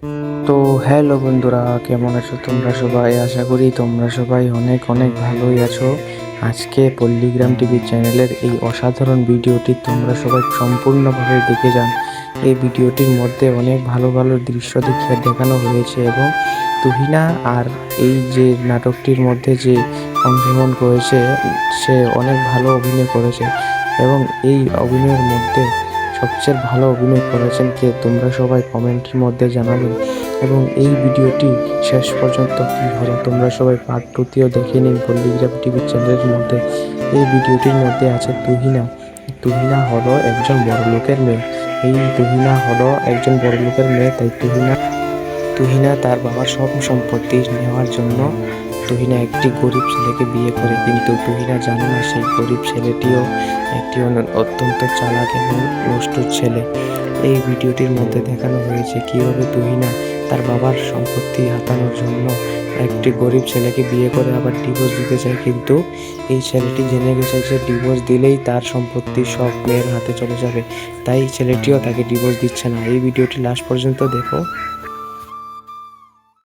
তো হ্যালো বন্ধুরা, কেমন আছো তোমরা সবাই? আশা করি তোমরা সবাই অনেক অনেক ভালোই আছো। আজকে পল্লীগ্রাম টিভি চ্যানেলের এই অসাধারণ ভিডিওটি তোমরা সবাই সম্পূর্ণভাবে দেখে যান। এই ভিডিওটির মধ্যে অনেক ভালো ভালো দৃশ্য দেখিয়ে দেখানো হয়েছে এবং তুহিনা আর এই যে নাটকটির মধ্যে যে অংশগ্রহণ করেছে সে অনেক ভালো অভিনয় করেছে এবং এই অভিনয়ের মধ্যে সবচেয়ে ভালো অভিনয় করেছেন কে, তোমরা সবাই কমেন্টের মধ্যে জানাবেন। এবং এই ভিডিওটি শেষ পর্যন্ত কী হলো তোমরা সবাই পার্ট টুতেও দেখে নিন পল্লীগ্রাম টিভি চ্যানেলের মধ্যে। এই ভিডিওটির মধ্যে আছে তুহিনা। তুহিনা হলো একজন বড়লোকের মেয়ে। এই তুহিনা হলো একজন বড়লোকের মেয়ে, তাই তুহিনা তার বাবার সব সম্পত্তি নেওয়ার জন্য তুহিনা একটি গরিব ছেলেকে বিয়ে করে, কিন্তু তুহিনা জানে না সেই গরিব ছেলেটিও একটি অত্যন্ত চালাক এবং নিষ্ঠুর ছেলে। এই ভিডিওটির মধ্যে দেখানো হয়েছে কীভাবে তুহিনা তার বাবার সম্পত্তি হাতানোর জন্য একটি গরিব ছেলেকে বিয়ে করে আবার ডিভোর্স দিতে চায়, কিন্তু এই ছেলেটি জেনে গেছে যে ডিভোর্স দিলেই তার সম্পত্তি সব মেয়ের হাতে চলে যাবে, তাই ছেলেটিও তাকে ডিভোর্স দিচ্ছে না। এই ভিডিওটি লাস্ট পর্যন্ত দেখো।